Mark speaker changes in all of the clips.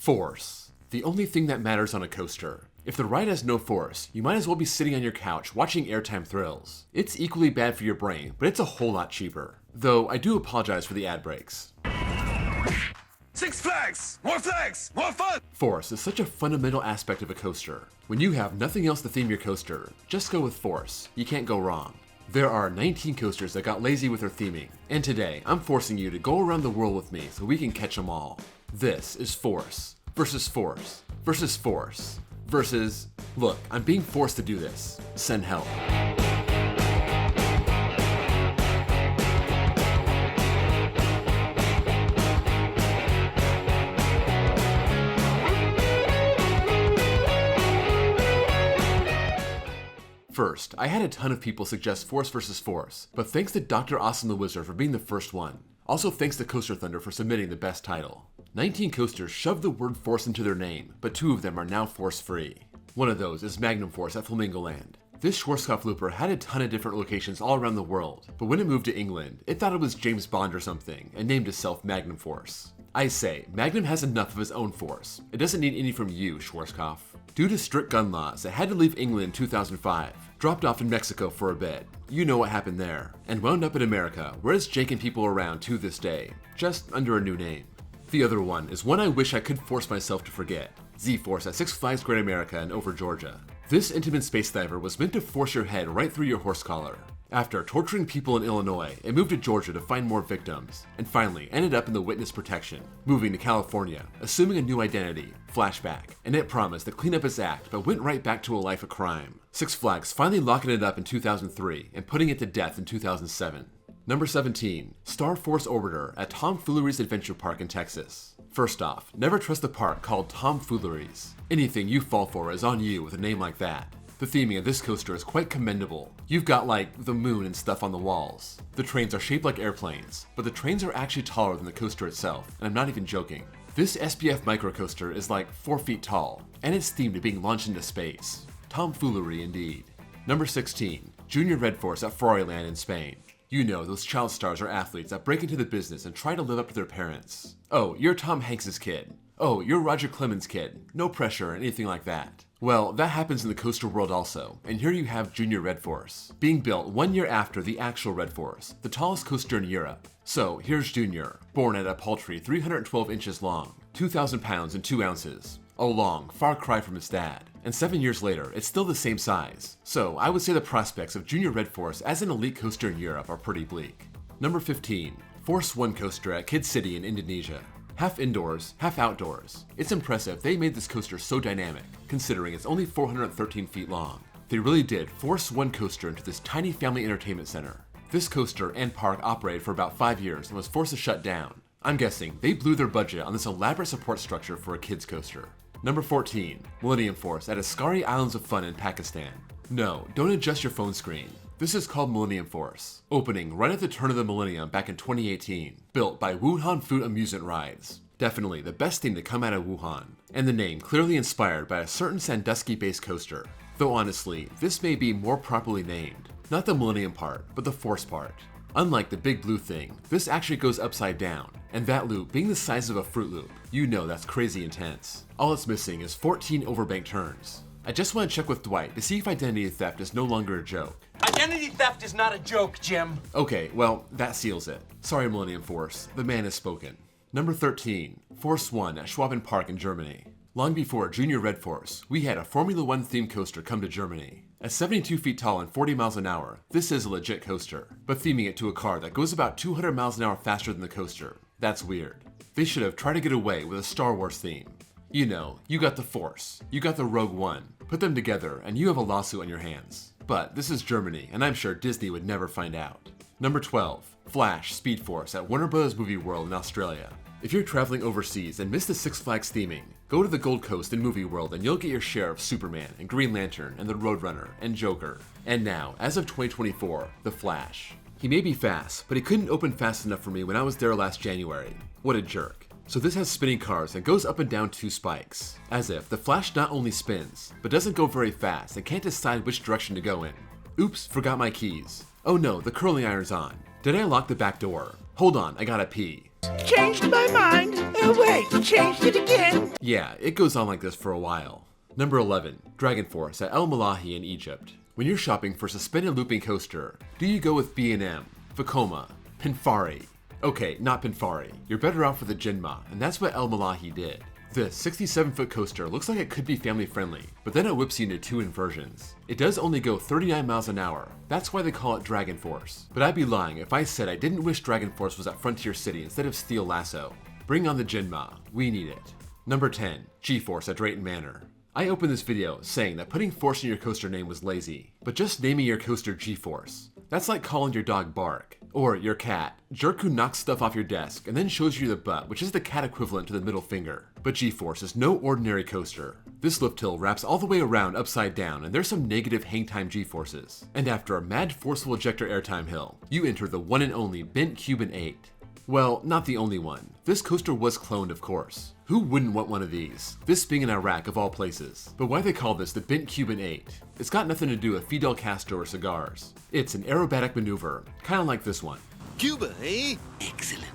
Speaker 1: Force. The only thing that matters on a coaster. If the ride has no force, you might as well be sitting on your couch watching Airtime Thrills. It's equally bad for your brain, but it's a whole lot cheaper. Though I do apologize for the ad breaks.
Speaker 2: Six Flags! More flags! More fun!
Speaker 1: Force is such a fundamental aspect of a coaster. When you have nothing else to theme your coaster, just go with force. You can't go wrong. There are 19 coasters that got lazy with their theming, and today I'm forcing you to go around the world with me so we can catch them all. This is Force versus Force versus Force versus... Look, I'm being forced to do this. Send help. First, I had a ton of people suggest Force vs. Force, but thanks to Dr. Austin the Wizard for being the first one. Also thanks to Coaster Thunder for submitting the best title. 19 coasters shoved the word Force into their name, but 2 of them are now Force-free. One of those is Magnum Force at Flamingo Land. This Schwarzkopf looper had a ton of different locations all around the world, but when it moved to England, it thought it was James Bond or something, and named itself Magnum Force. I say, Magnum has enough of his own force. It doesn't need any from you, Schwarzkopf. Due to strict gun laws, it had to leave England in 2005, dropped off in Mexico for a bit. You know what happened there. And wound up in America, where it's jaking people around to this day, just under a new name. The other one is one I wish I could force myself to forget. Z-Force at Six Flags Great America in Over, Georgia. This intimate space diver was meant to force your head right through your horse collar. After torturing people in Illinois, it moved to Georgia to find more victims, and finally ended up in the witness protection, moving to California, assuming a new identity, flashback, and it promised to clean up its act but went right back to a life of crime. Six Flags finally locking it up in 2003 and putting it to death in 2007. Number 17, Star Force Orbiter at Tomfoolery's Adventure Park in Texas. First off, never trust a park called Tomfoolery's. Anything you fall for is on you with a name like that. The theming of this coaster is quite commendable. You've got like the moon and stuff on the walls. The trains are shaped like airplanes, but the trains are actually taller than the coaster itself, and I'm not even joking. This SPF microcoaster is like 4 feet tall, and it's themed to being launched into space. Tomfoolery indeed. Number 16, Junior Red Force at Ferrariland in Spain. You know, those child stars are athletes that break into the business and try to live up to their parents. Oh, you're Tom Hanks's kid. Oh, you're Roger Clemens' kid. No pressure or anything like that. Well, that happens in the coaster world also, and here you have Junior Red Force, being built 1 year after the actual Red Force, the tallest coaster in Europe. So, here's Junior, born at a paltry 312 inches long, 2,000 pounds and 2 ounces. A long, far cry from its dad. And 7 years later, it's still the same size. So, I would say the prospects of Junior Red Force as an elite coaster in Europe are pretty bleak. Number 15, Force One coaster at Kid City in Indonesia. Half indoors, half outdoors. It's impressive they made this coaster so dynamic, considering it's only 413 feet long. They really did force one coaster into this tiny family entertainment center. This coaster and park operated for about 5 years and was forced to shut down. I'm guessing they blew their budget on this elaborate support structure for a kids coaster. Number 14, Millennium Force at Askari Islands of Fun in Pakistan. No, don't adjust your phone screen. This is called Millennium Force, opening right at the turn of the millennium back in 2018, built by Wuhan Food Amusement Rides. Definitely the best thing to come out of Wuhan, and the name clearly inspired by a certain Sandusky-based coaster. Though honestly, this may be more properly named. Not the Millennium part, but the Force part. Unlike the big blue thing, this actually goes upside down, and that loop being the size of a Fruit Loop, you know that's crazy intense. All it's missing is 14 overbank turns. I just want to check with Dwight to see if identity theft is no longer a joke.
Speaker 3: Identity theft is not a joke, Jim.
Speaker 1: Okay, well, that seals it. Sorry, Millennium Force, the man has spoken. Number 13, Force One at Schwaben Park in Germany. Long before Junior Red Force, we had a Formula One themed coaster come to Germany. At 72 feet tall and 40 miles an hour, this is a legit coaster, but theming it to a car that goes about 200 miles an hour faster than the coaster, that's weird. They should have tried to get away with a Star Wars theme. You know, you got the Force, you got the Rogue One, put them together and you have a lawsuit on your hands. But this is Germany, and I'm sure Disney would never find out. Number 12, Flash Speed Force at Warner Bros. Movie World in Australia. If you're traveling overseas and miss the Six Flags theming, go to the Gold Coast in Movie World and you'll get your share of Superman and Green Lantern and the Roadrunner and Joker. And now, as of 2024, the Flash. He may be fast, but he couldn't open fast enough for me when I was there last January. What a jerk. So this has spinning cars and goes up and down 2 spikes. As if the Flash not only spins, but doesn't go very fast and can't decide which direction to go in. Oops, forgot my keys. Oh no, the curling iron's on. Did I lock the back door? Hold on, I gotta pee.
Speaker 4: Changed my mind. Wait, changed it again.
Speaker 1: Yeah, it goes on like this for a while. Number 11, Dragon Force at El Malahi in Egypt. When you're shopping for suspended looping coaster, do you go with B&M, Vekoma, Pinfari? Okay, not Pinfari. You're better off with the Jinma, and that's what El Malahi did. This 67-foot coaster looks like it could be family friendly, but then it whips you into two inversions. It does only go 39 miles an hour, that's why they call it Dragon Force. But I'd be lying if I said I didn't wish Dragon Force was at Frontier City instead of Steel Lasso. Bring on the Jinma, we need it. Number 10, G-Force at Drayton Manor. I opened this video saying that putting force in your coaster name was lazy, but just naming your coaster G-Force. That's like calling your dog Bark, or your cat, Jerk who knocks stuff off your desk and then shows you the butt, which is the cat equivalent to the middle finger. But G-Force is no ordinary coaster. This lift hill wraps all the way around upside down and there's some negative hang time G-Forces. And after a mad forceful ejector airtime hill, you enter the one and only bent Cuban 8. Well, not the only one. This coaster was cloned, of course. Who wouldn't want one of these? This being in Iraq of all places. But why they call this the bent Cuban 8? It's got nothing to do with Fidel Castro or cigars. It's an aerobatic maneuver, kinda like this one.
Speaker 5: Cuba, eh?
Speaker 4: Excellent.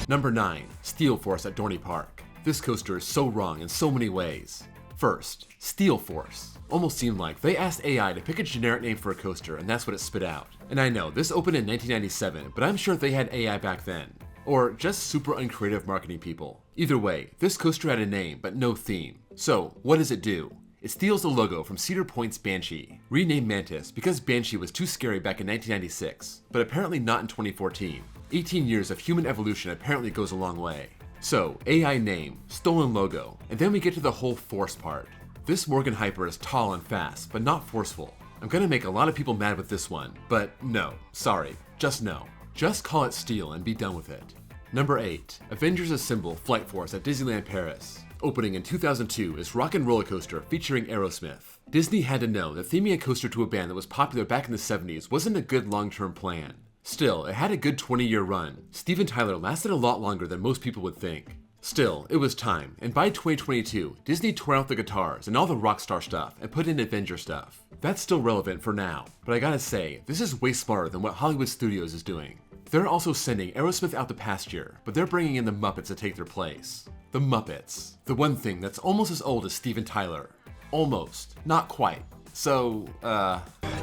Speaker 1: Number 9, Steel Force at Dorney Park. This coaster is so wrong in so many ways. First, Steel Force. Almost seemed like they asked AI to pick a generic name for a coaster and that's what it spit out. And I know, this opened in 1997, but I'm sure they had AI back then. Or just super uncreative marketing people. Either way, this coaster had a name but no theme. So, what does it do? It steals the logo from Cedar Point's Banshee, renamed Mantis because Banshee was too scary back in 1996, but apparently not in 2014. 18 years of human evolution apparently goes a long way. So, AI name, stolen logo, and then we get to the whole force part. This Morgan Hyper is tall and fast, but not forceful. I'm gonna make a lot of people mad with this one, but no, sorry, just no. Just call it Steel and be done with it. Number 8, Avengers Assemble Flight Force at Disneyland Paris. Opening in 2002 is Rock and Roller Coaster featuring Aerosmith. Disney had to know that theming a coaster to a band that was popular back in the 70s wasn't a good long-term plan. Still, it had a good 20-year run. Steven Tyler lasted a lot longer than most people would think. Still, it was time, and by 2022, Disney tore out the guitars and all the Rockstar stuff and put in Avenger stuff. That's still relevant for now, but I gotta say, this is way smarter than what Hollywood Studios is doing. They're also sending Aerosmith out to pasture, but they're bringing in the Muppets to take their place. The Muppets. The one thing that's almost as old as Steven Tyler. Almost. Not quite. So,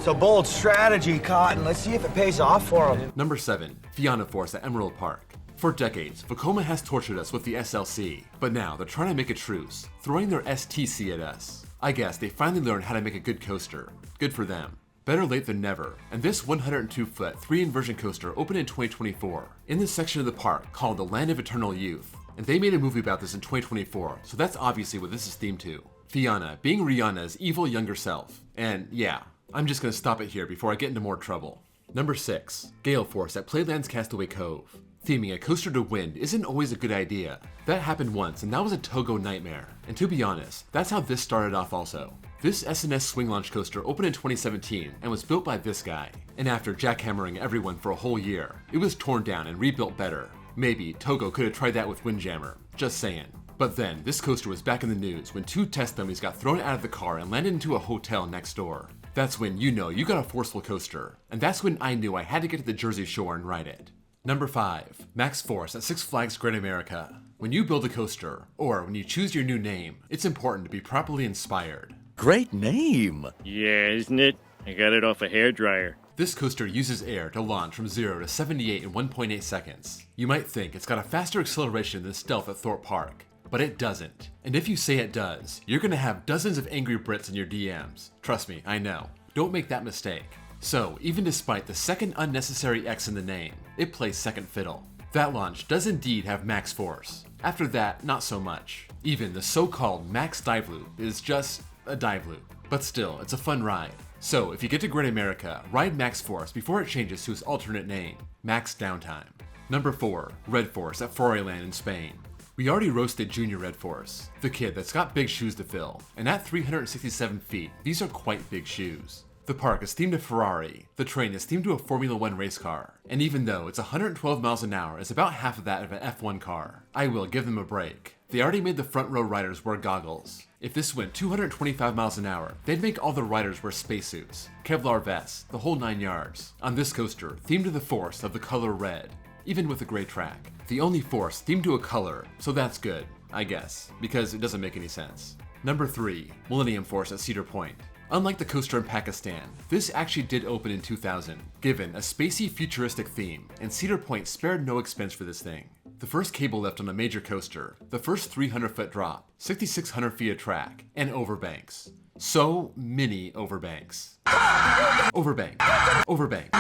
Speaker 6: It's a bold strategy, Cotton. Let's see if it pays off for him.
Speaker 1: Number 7, Fianna Force at Emerald Park. For decades, Vekoma has tortured us with the SLC, but now they're trying to make a truce, throwing their STC at us. I guess they finally learned how to make a good coaster. Good for them. Better late than never, and this 102-foot 3-inversion coaster opened in 2024, in this section of the park called the Land of Eternal Youth, and they made a movie about this in 2024, so that's obviously what this is themed to. Fianna being Rihanna's evil younger self, and yeah, I'm just gonna stop it here before I get into more trouble. Number 6, Gale Force at Playland's Castaway Cove. Theming a coaster to wind isn't always a good idea. That happened once, and that was a Togo nightmare. And to be honest, that's how this started off also. This SNS swing launch coaster opened in 2017 and was built by this guy. And after jackhammering everyone for a whole year, it was torn down and rebuilt better. Maybe Togo could have tried that with Windjammer, just saying. But then, this coaster was back in the news when 2 test dummies got thrown out of the car and landed into a hotel next door. That's when you know you got a forceful coaster. And that's when I knew I had to get to the Jersey Shore and ride it. Number 5, Max Force at Six Flags Great America. When you build a coaster, or when you choose your new name, it's important to be properly inspired.
Speaker 5: Great name.
Speaker 7: Yeah, isn't it? I got it off a hairdryer.
Speaker 1: This coaster uses air to launch from 0 to 78 in 1.8 seconds. You might think it's got a faster acceleration than Stealth at Thorpe Park, but it doesn't. And if you say it does, you're gonna have dozens of angry Brits in your DMs. Trust me, I know. Don't make that mistake. So, even despite the second unnecessary X in the name, it plays second fiddle. That launch does indeed have max force. After that, not so much. Even the so-called max dive loop is just a dive loop. But still, it's a fun ride. So, if you get to Great America, ride Max Force before it changes to its alternate name, Max Downtime. Number 4, Red Force at Ferrariland in Spain. We already roasted Junior Red Force, the kid that's got big shoes to fill, and at 367 feet, these are quite big shoes. The park is themed to Ferrari, the train is themed to a Formula 1 race car, and even though it's 112 miles an hour, it's about half of that of an F1 car. I will give them a break. They already made the front row riders wear goggles. If this went 225 miles an hour, they'd make all the riders wear spacesuits, Kevlar vests, the whole 9 yards. On this coaster, themed to the force of the color red. even with a gray track. The only Force themed to a color, so that's good, I guess, because it doesn't make any sense. Number 3, Millennium Force at Cedar Point. Unlike the coaster in Pakistan, this actually did open in 2000, given a spacey futuristic theme, and Cedar Point spared no expense for this thing. The first cable lift on a major coaster, the first 300-foot drop, 6,600 feet of track, and overbanks. So many overbanks. Overbank. Overbank.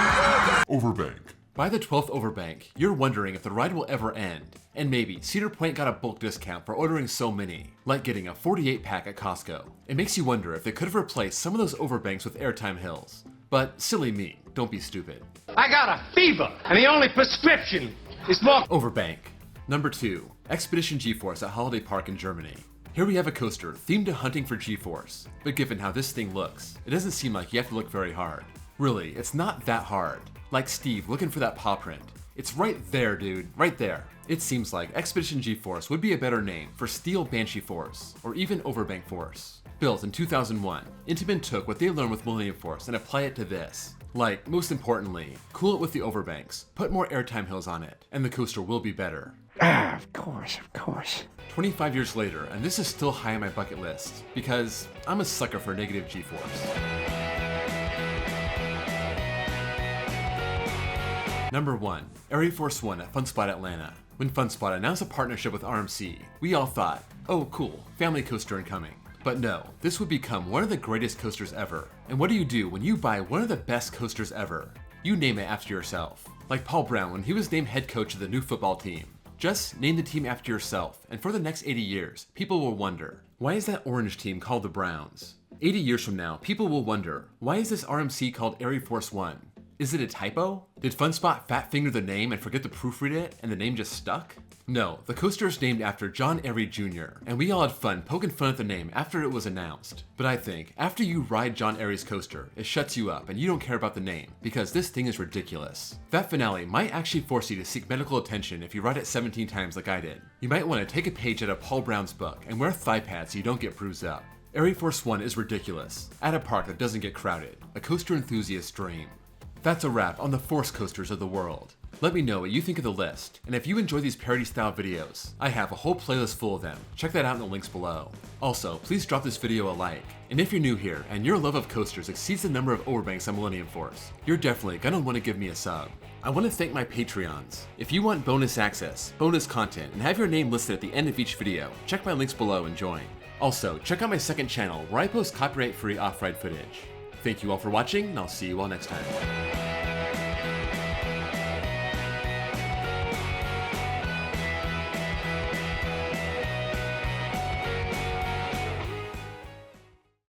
Speaker 1: Overbank. By the 12th overbank, you're wondering if the ride will ever end. And maybe Cedar Point got a bulk discount for ordering so many, like getting a 48-pack at Costco. It makes you wonder if they could have replaced some of those overbanks with airtime hills. But silly me, don't be stupid.
Speaker 3: I got a fever, and the only prescription is more.
Speaker 1: Overbank. Number 2, Expedition G-Force at Holiday Park in Germany. Here we have a coaster themed to hunting for G-Force, but given how this thing looks, it doesn't seem like you have to look very hard. Really, it's not that hard. Like Steve looking for that paw print. It's right there, dude, right there. It seems like Expedition G-Force would be a better name for Steel Banshee Force, or even Overbank Force. Built in 2001, Intamin took what they learned with Millennium Force and applied it to this. Like, most importantly, cool it with the overbanks, put more airtime hills on it, and the coaster will be better.
Speaker 4: Ah, of course, of course.
Speaker 1: 25 years later, and this is still high on my bucket list, because I'm a sucker for negative G-Force. Number 1, Air Force 1 at Fun Spot Atlanta. When Fun Spot announced a partnership with RMC, we all thought, oh cool, family coaster incoming. But no, this would become one of the greatest coasters ever. And what do you do when you buy one of the best coasters ever? You name it after yourself. Like Paul Brown when he was named head coach of the new football team. Just name the team after yourself, and for the next 80 years, people will wonder, why is that orange team called the Browns? 80 years from now, people will wonder, why is this RMC called Air Force 1? Is it a typo? Did FunSpot fat finger the name and forget to proofread it, and the name just stuck? No, the coaster is named after John Airy Jr., and we all had fun poking fun at the name after it was announced. But I think, after you ride John Airy's coaster, it shuts you up and you don't care about the name, because this thing is ridiculous. That finale might actually force you to seek medical attention if you ride it 17 times like I did. You might want to take a page out of Paul Brown's book and wear thigh pads so you don't get bruised up. Air Force 1 is ridiculous, at a park that doesn't get crowded, a coaster enthusiast's dream. That's a wrap on the Force coasters of the world. Let me know what you think of the list, and if you enjoy these parody-style videos, I have a whole playlist full of them. Check that out in the links below. Also, please drop this video a like, and if you're new here and your love of coasters exceeds the number of overbanks on Millennium Force, you're definitely gonna want to give me a sub. I want to thank my Patreons. If you want bonus access, bonus content, and have your name listed at the end of each video, check my links below and join. Also, check out my second channel where I post copyright-free off-ride footage. Thank you all for watching, and I'll see you all next time.